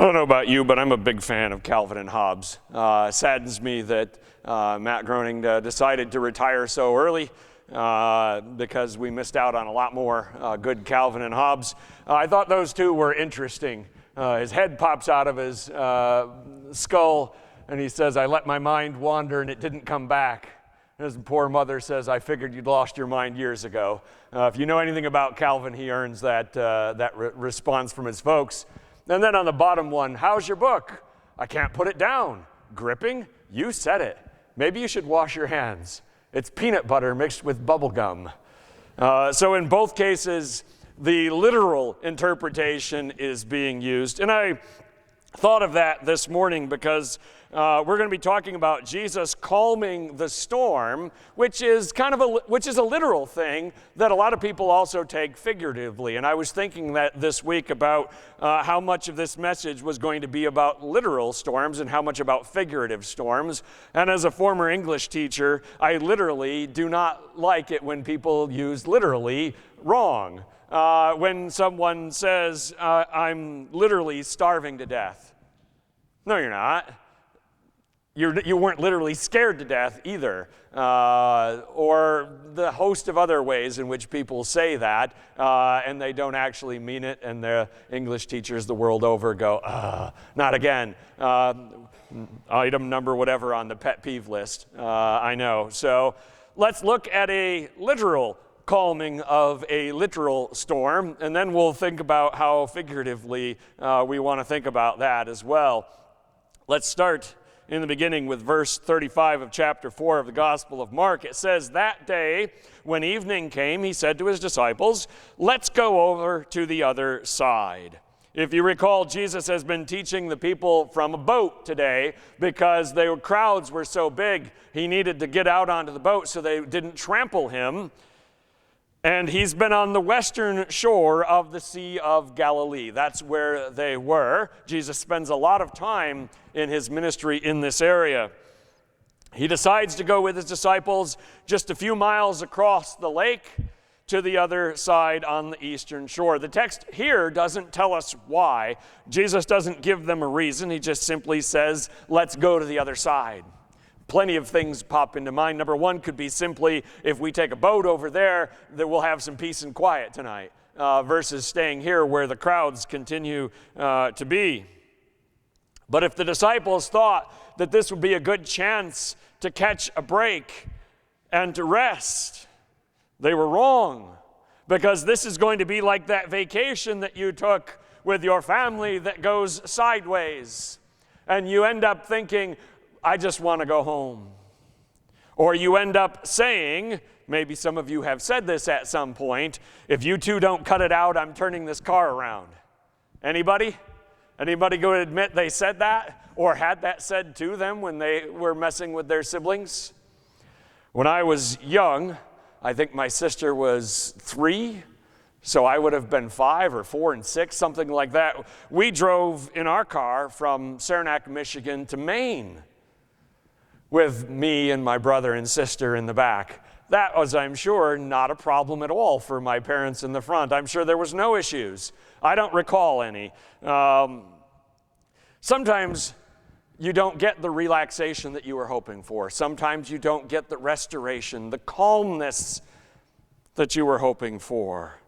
I don't know about you, but I'm a big fan of Calvin and Hobbes. Saddens me that Matt Groening decided to retire so early because we missed out on a lot more good Calvin and Hobbes. I thought those two were interesting. His head pops out of his skull and he says, "I let my mind wander and it didn't come back." And his poor mother says, "I figured you'd lost your mind years ago." If you know anything about Calvin, he earns that response from his folks. And then on the bottom one, "How's your book?" "I can't put it down." "Gripping?" "You said it. Maybe you should wash your hands. It's peanut butter mixed with bubble gum." So in both cases, the literal interpretation is being used. And I thought of that this morning because we're going to be talking about Jesus calming the storm, which is a literal thing that a lot of people also take figuratively. And I was thinking that this week about how much of this message was going to be about literal storms and how much about figurative storms. And as a former English teacher, I literally do not like it when people use literally wrong. When someone says, "I'm literally starving to death." No, you're not. You weren't literally scared to death either, or the host of other ways in which people say that, and they don't actually mean it, and the English teachers the world over go, "Not again." Item number whatever on the pet peeve list, I know. So let's look at a literal calming of a literal storm, and then we'll think about how figuratively we want to think about that as well. Let's start in the beginning with verse 35 of chapter 4 of the Gospel of Mark. It says, "That day, when evening came, he said to his disciples, 'Let's go over to the other side.'" If you recall, Jesus has been teaching the people from a boat today because the crowds were so big, he needed to get out onto the boat so they didn't trample him. And he's been on the western shore of the Sea of Galilee. That's where they were. Jesus spends a lot of time in his ministry in this area. He decides to go with his disciples just a few miles across the lake to the other side on the eastern shore. The text here doesn't tell us why. Jesus doesn't give them a reason. He just simply says, "Let's go to the other side." Plenty of things pop into mind. Number one could be simply, if we take a boat over there, that we'll have some peace and quiet tonight, versus staying here where the crowds continue to be. But if the disciples thought that this would be a good chance to catch a break and to rest, they were wrong, because this is going to be like that vacation that you took with your family that goes sideways, and you end up thinking, "I just want to go home." Or you end up saying, maybe some of you have said this at some point, "If you two don't cut it out, I'm turning this car around." Anybody? Anybody go to admit they said that or had that said to them when they were messing with their siblings? When I was young, I think my sister was 3, so I would have been 5 or 4 and 6, something like that. We drove in our car from Saranac, Michigan to Maine, with me and my brother and sister in the back. That was, I'm sure, not a problem at all for my parents in the front. I'm sure there was no issues. I don't recall any. Sometimes you don't get the relaxation that you were hoping for. Sometimes you don't get the restoration, the calmness that you were hoping for.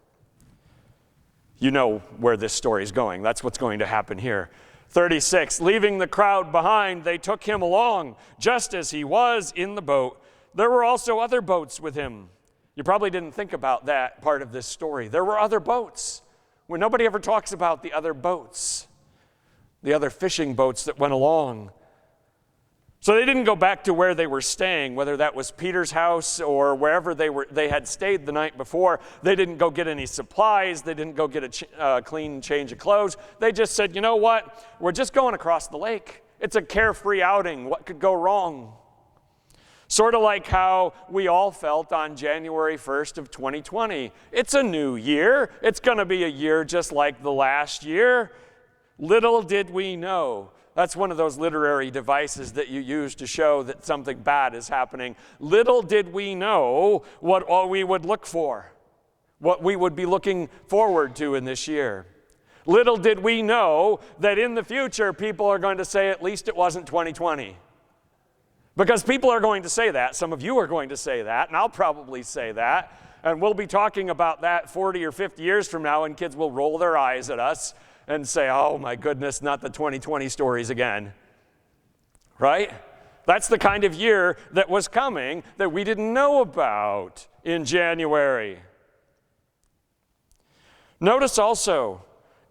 You know where this story is going. That's what's going to happen here. 36, "Leaving the crowd behind, they took him along, just as he was in the boat. There were also other boats with him." You probably didn't think about that part of this story. There were other boats, where nobody ever talks about the other boats, the other fishing boats that went along. So they didn't go back to where they were staying, whether that was Peter's house or wherever they had stayed the night before. They didn't go get any supplies. They didn't go get a clean change of clothes. They just said, "You know what? We're just going across the lake. It's a carefree outing. What could go wrong?" Sort of like how we all felt on January 1st of 2020. It's a new year. It's going to be a year just like the last year. Little did we know. That's one of those literary devices that you use to show that something bad is happening. Little did we know what all we would look for, what we would be looking forward to in this year. Little did we know that in the future, people are going to say, at least it wasn't 2020. Because people are going to say that. Some of you are going to say that, and I'll probably say that. And we'll be talking about that 40 or 50 years from now, and kids will roll their eyes at us and say, oh my goodness, not the 2020 stories again. Right? That's the kind of year that was coming that we didn't know about in January. Notice also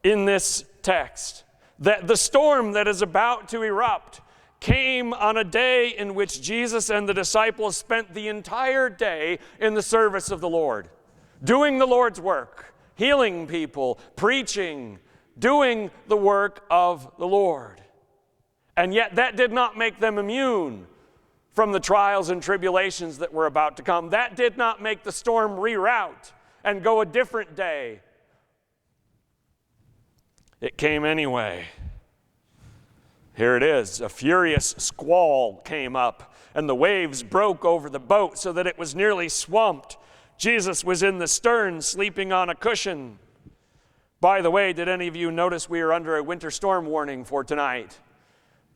in this text that the storm that is about to erupt came on a day in which Jesus and the disciples spent the entire day in the service of the Lord, doing the Lord's work, healing people, preaching, doing the work of the Lord. And yet that did not make them immune from the trials and tribulations that were about to come. That did not make the storm reroute and go a different day. It came anyway. Here it is. A furious squall came up, and the waves broke over the boat so that it was nearly swamped. Jesus was in the stern, sleeping on a cushion. By the way, did any of you notice we are under a winter storm warning for tonight?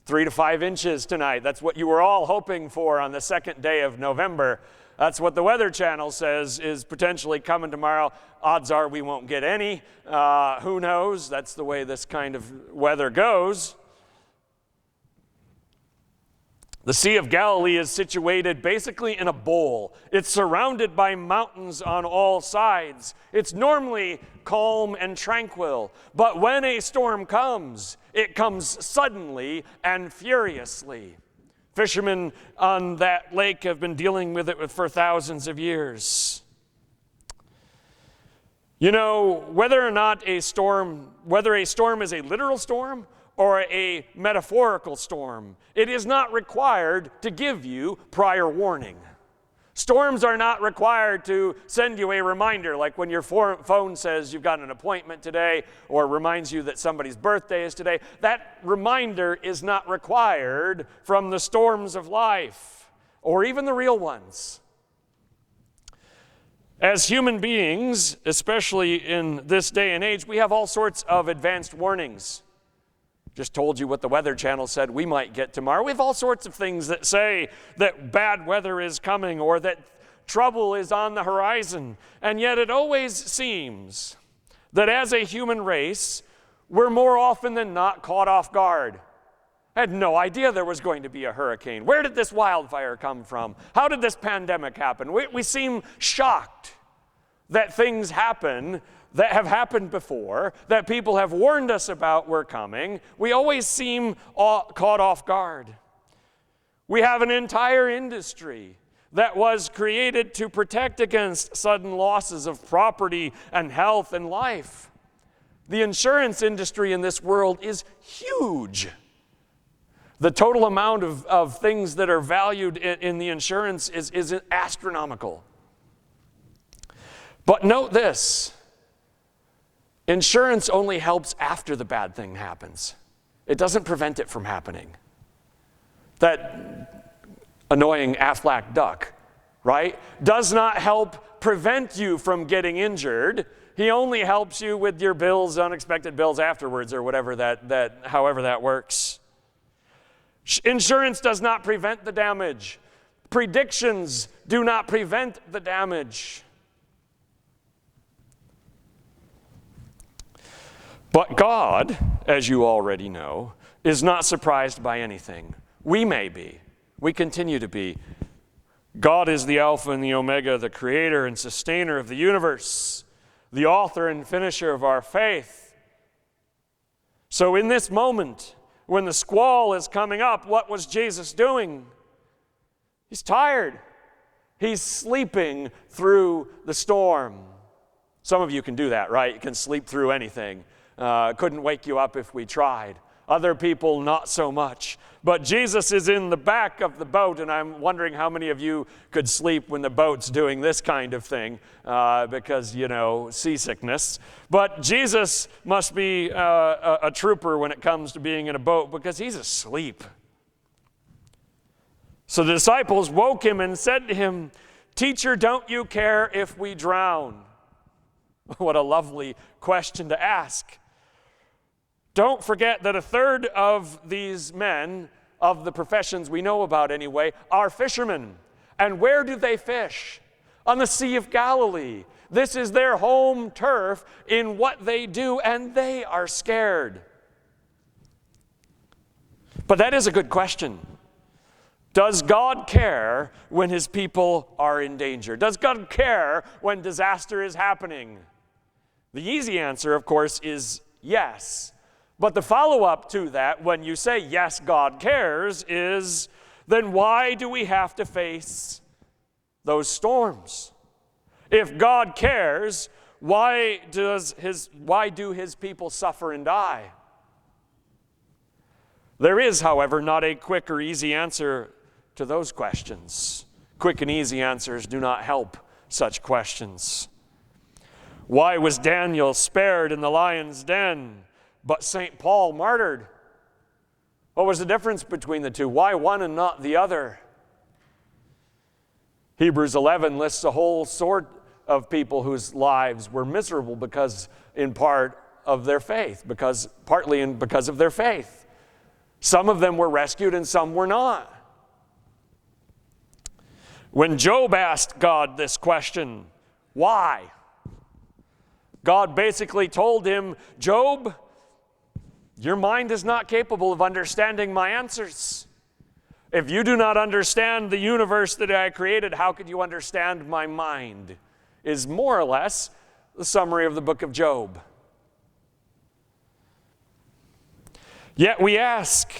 3 to 5 inches tonight. That's what you were all hoping for on the second day of November. That's what the Weather Channel says is potentially coming tomorrow. Odds are we won't get any. Who knows? That's the way this kind of weather goes. The Sea of Galilee is situated basically in a bowl. It's surrounded by mountains on all sides. It's normally calm and tranquil. But when a storm comes, it comes suddenly and furiously. Fishermen on that lake have been dealing with it for thousands of years. You know, whether a storm is a literal storm or a metaphorical storm, it is not required to give you prior warning. Storms are not required to send you a reminder, like when your phone says you've got an appointment today or reminds you that somebody's birthday is today. That reminder is not required from the storms of life or even the real ones. As human beings, especially in this day and age, we have all sorts of advanced warnings. Just told you what the Weather Channel said we might get tomorrow. We have all sorts of things that say that bad weather is coming or that trouble is on the horizon. And yet it always seems that as a human race, we're more often than not caught off guard. I had no idea there was going to be a hurricane. Where did this wildfire come from? How did this pandemic happen? We seem shocked that things happen that have happened before, that people have warned us about were coming. We always seem caught off guard. We have an entire industry that was created to protect against sudden losses of property and health and life. The insurance industry in this world is huge. The total amount of things that are valued in the insurance is astronomical. But note this. Insurance only helps after the bad thing happens. It doesn't prevent it from happening. That annoying Aflac duck, right, does not help prevent you from getting injured. He only helps you with your bills, unexpected bills afterwards, or whatever however that works. Insurance does not prevent the damage. Predictions do not prevent the damage. But God, as you already know, is not surprised by anything. We may be. We continue to be. God is the Alpha and the Omega, the creator and sustainer of the universe, the author and finisher of our faith. So in this moment, when the squall is coming up, what was Jesus doing? He's tired. He's sleeping through the storm. Some of you can do that, right? You can sleep through anything. Couldn't wake you up if we tried. Other people, not so much. But Jesus is in the back of the boat, and I'm wondering how many of you could sleep when the boat's doing this kind of thing because, seasickness. But Jesus must be a trooper when it comes to being in a boat because he's asleep. So the disciples woke him and said to him, "Teacher, don't you care if we drown?" What a lovely question to ask. Don't forget that a third of these men, of the professions we know about anyway, are fishermen. And where do they fish? On the Sea of Galilee. This is their home turf in what they do, and they are scared. But that is a good question. Does God care when his people are in danger? Does God care when disaster is happening? The easy answer, of course, is yes. But the follow-up to that, when you say, yes, God cares, is, then why do we have to face those storms? If God cares, why do his people suffer and die? There is, however, not a quick or easy answer to those questions. Quick and easy answers do not help such questions. Why was Daniel spared in the lion's den, but St. Paul martyred? What was the difference between the two? Why one and not the other? Hebrews 11 lists a whole sort of people whose lives were miserable because, in part, of their faith, partly because of their faith. Some of them were rescued and some were not. When Job asked God this question, why? God basically told him, Job, your mind is not capable of understanding my answers. If you do not understand the universe that I created, how could you understand my mind? Is more or less the summary of the book of Job. Yet we ask,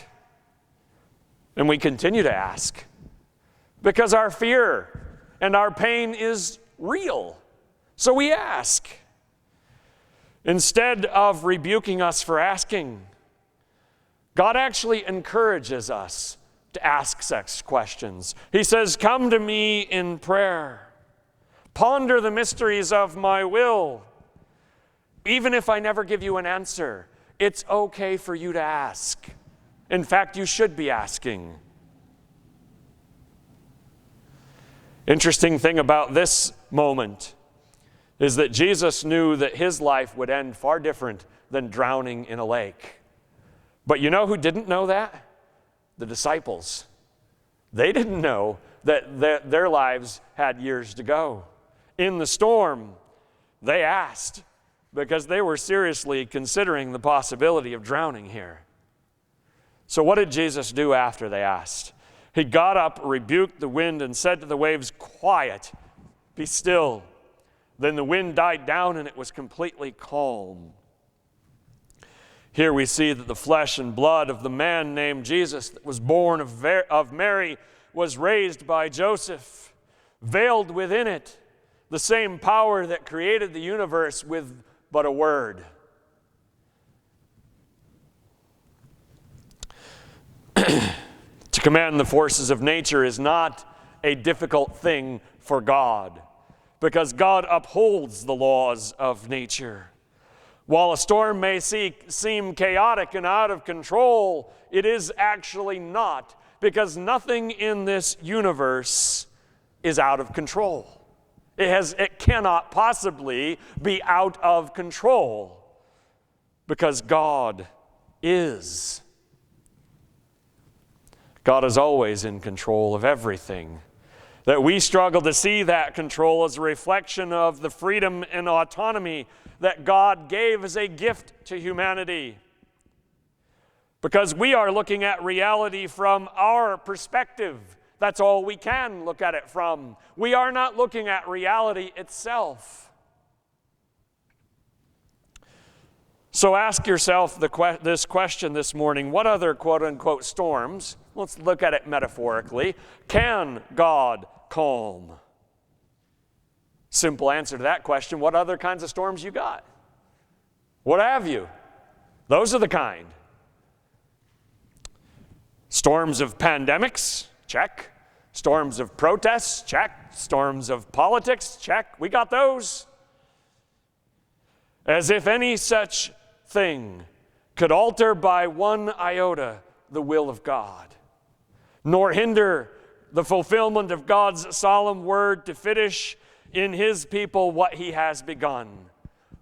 and we continue to ask, because our fear and our pain is real. So we ask. Instead of rebuking us for asking, God actually encourages us to ask such questions. He says, come to me in prayer. Ponder the mysteries of my will. Even if I never give you an answer, it's okay for you to ask. In fact, you should be asking. Interesting thing about this moment is that Jesus knew that his life would end far different than drowning in a lake. But you know who didn't know that? The disciples. They didn't know that their lives had years to go. In the storm, they asked because they were seriously considering the possibility of drowning here. So what did Jesus do after they asked? He got up, rebuked the wind, and said to the waves, quiet, be still. Then the wind died down and it was completely calm. Here we see that the flesh and blood of the man named Jesus that was born of Mary was raised by Joseph, veiled within it the same power that created the universe with but a word. To command the forces of nature is not a difficult thing for God, because God upholds the laws of nature. While a storm may seem chaotic and out of control, it is actually not, because nothing in this universe is out of control. It cannot possibly be out of control, because God is. God is always in control of everything. That we struggle to see that control as a reflection of the freedom and autonomy that God gave as a gift to humanity. Because we are looking at reality from our perspective. That's all we can look at it from. We are not looking at reality itself. So ask yourself this question this morning. What other quote-unquote storms, let's look at it metaphorically, can God calm? Simple answer to that question, what other kinds of storms you got? What have you? Those are the kind. Storms of pandemics, check. Storms of protests, check. Storms of politics, check. We got those. As if any such thing could alter by one iota the will of God, nor hinder the fulfillment of God's solemn word to finish in his people what he has begun.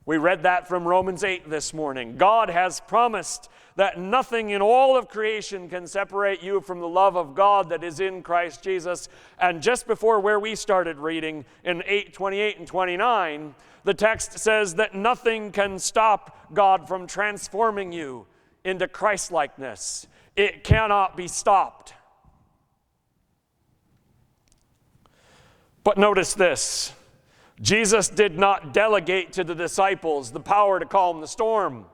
We read that from Romans 8 this morning. God has promised that nothing in all of creation can separate you from the love of God that is in Christ Jesus. And just before where we started reading in 8:28 and 29, the text says that nothing can stop God from transforming you into Christ-likeness. It cannot be stopped. But notice this. Jesus did not delegate to the disciples the power to calm the storm.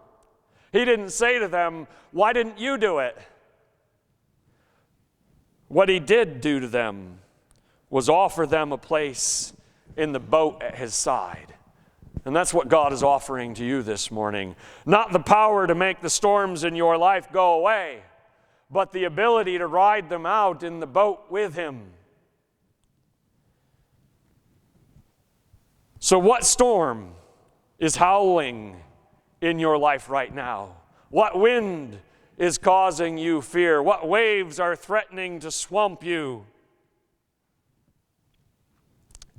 He didn't say to them, "Why didn't you do it?" What he did do to them was offer them a place in the boat at his side. And that's what God is offering to you this morning. Not the power to make the storms in your life go away, but the ability to ride them out in the boat with him. So what storm is howling in your life right now? What wind is causing you fear? What waves are threatening to swamp you?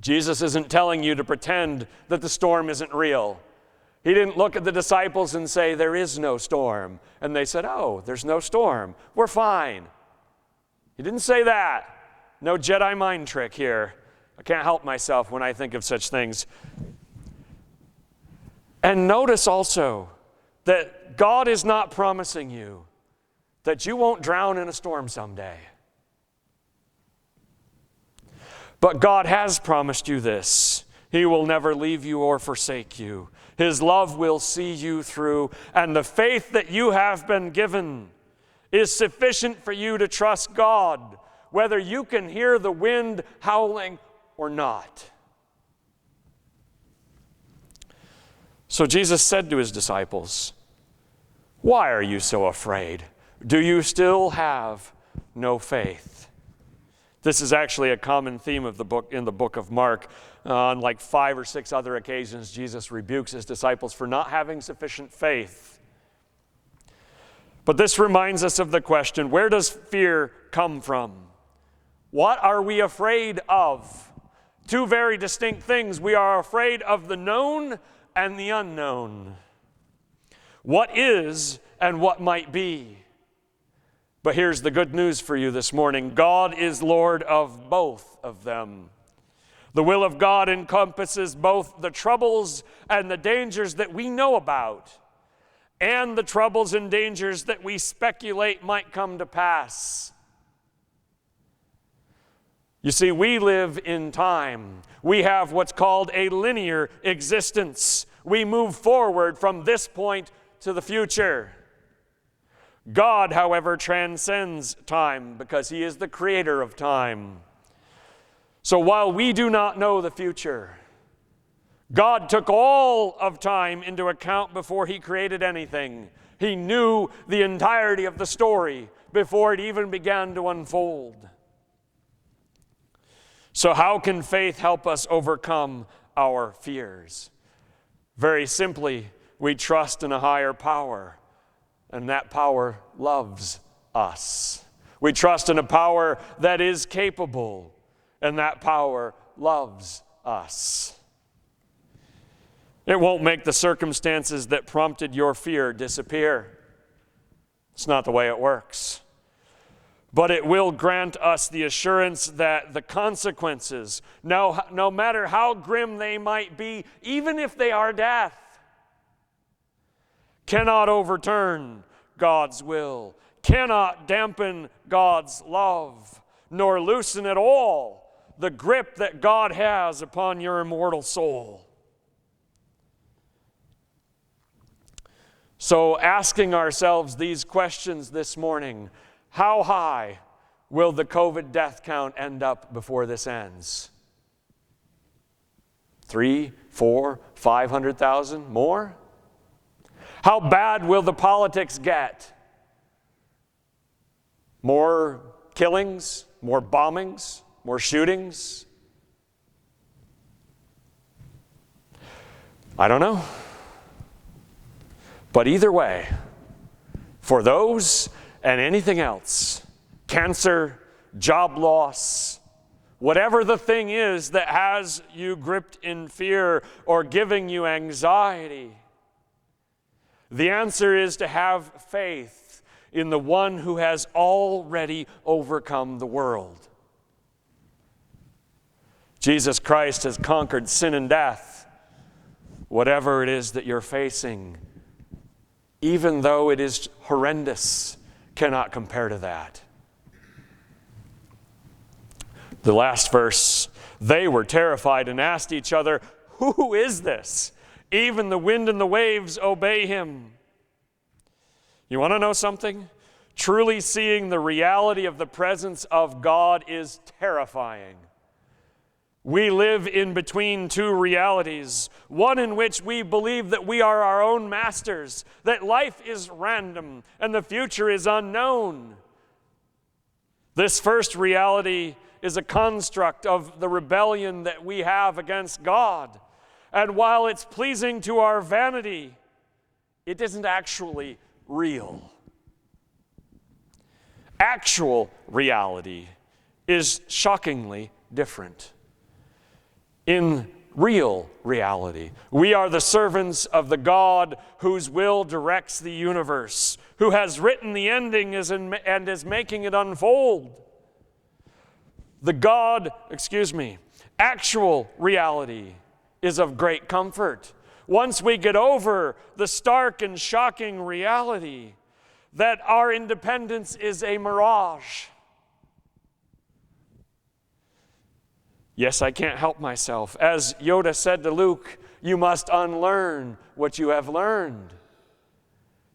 Jesus isn't telling you to pretend that the storm isn't real. He didn't look at the disciples and say, "There is no storm." And they said, "Oh, there's no storm. We're fine." He didn't say that. No Jedi mind trick here. I can't help myself when I think of such things. And notice also that God is not promising you that you won't drown in a storm someday. But God has promised you this. He will never leave you or forsake you. His love will see you through, and the faith that you have been given is sufficient for you to trust God, whether you can hear the wind howling or not. So Jesus said to his disciples, "Why are you so afraid? Do you still have no faith?" This is actually a common theme of the book in the book of Mark. On like 5 or 6 other occasions, Jesus rebukes his disciples for not having sufficient faith. But this reminds us of the question, where does fear come from? What are we afraid of? Two very distinct things. We are afraid of the known and the unknown. What is and what might be. But here's the good news for you this morning. God is Lord of both of them. The will of God encompasses both the troubles and the dangers that we know about, and the troubles and dangers that we speculate might come to pass. You see, we live in time. We have what's called a linear existence. We move forward from this point to the future. God, however, transcends time because he is the creator of time. So while we do not know the future, God took all of time into account before he created anything. He knew the entirety of the story before it even began to unfold. So how can faith help us overcome our fears? Very simply, we trust in a higher power, and that power loves us. We trust in a power that is capable, and that power loves us. It won't make the circumstances that prompted your fear disappear. It's not the way it works. But it will grant us the assurance that the consequences, no matter how grim they might be, even if they are death, cannot overturn God's will, cannot dampen God's love, nor loosen at all the grip that God has upon your immortal soul. So asking ourselves these questions this morning, how high will the COVID death count end up before this ends? 3, 4, 500,000 more? How bad will the politics get? More killings, more bombings, more shootings? I don't know. But either way, for those and anything else, cancer, job loss, Whatever the thing is that has you gripped in fear or giving you anxiety, the answer is to have faith in the one who has already overcome the world. Jesus Christ has conquered sin and death. Whatever it is that you're facing, even though it is horrendous, cannot compare to that. The last verse, they were terrified and asked each other, "Who is this? Even the wind and the waves obey him." You want to know something? Truly seeing the reality of the presence of God is terrifying. We live in between two realities, one in which we believe that we are our own masters, that life is random and the future is unknown. This first reality is a construct of the rebellion that we have against God. And while it's pleasing to our vanity, it isn't actually real. Actual reality is shockingly different. In real reality, we are the servants of the God whose will directs the universe, who has written the ending and is making it unfold. Actual reality is of great comfort. Once we get over the stark and shocking reality that our independence is a mirage. Yes, I can't help myself. As Yoda said to Luke, you must unlearn what you have learned.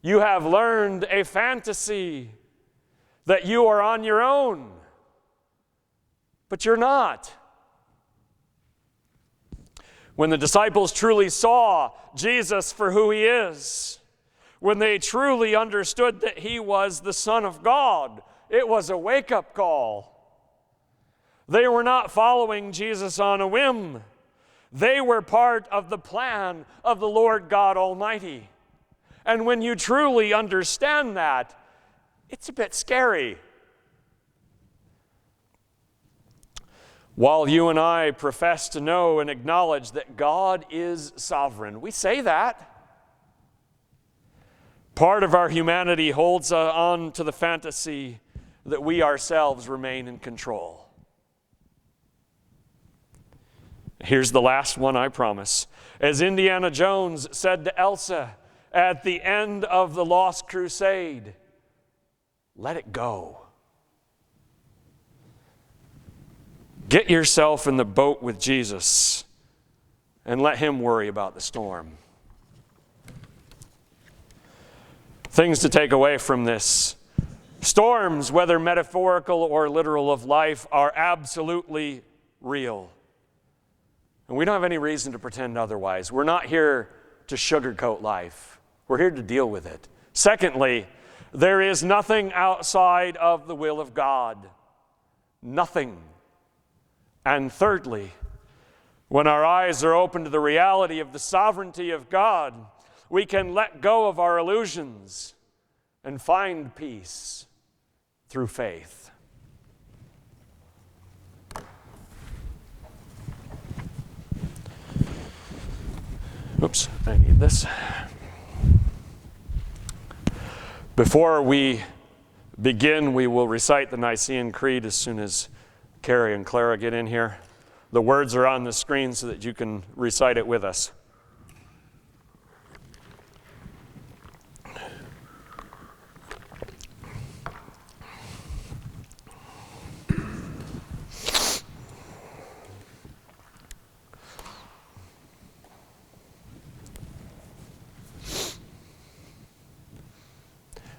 You have learned a fantasy that you are on your own. But you're not. When the disciples truly saw Jesus for who he is, when they truly understood that he was the Son of God, it was a wake-up call. They were not following Jesus on a whim. They were part of the plan of the Lord God Almighty. And when you truly understand that, it's a bit scary. While you and I profess to know and acknowledge that God is sovereign, we say that. Part of our humanity holds on to the fantasy that we ourselves remain in control. Here's the last one, I promise. As Indiana Jones said to Elsa at the end of the Lost Crusade, let it go. Get yourself in the boat with Jesus and let him worry about the storm. Things to take away from this. Storms, whether metaphorical or literal of life, are absolutely real. And we don't have any reason to pretend otherwise. We're not here to sugarcoat life. We're here to deal with it. Secondly, there is nothing outside of the will of God. Nothing. And thirdly, when our eyes are open to the reality of the sovereignty of God, we can let go of our illusions and find peace through faith. Oops, I need this. Before we begin, we will recite the Nicene Creed as soon as Carrie and Clara get in here. The words are on the screen so that you can recite it with us.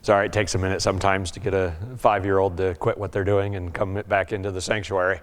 Sorry, it takes a minute sometimes to get a 5-year-old to quit what they're doing and come back into the sanctuary.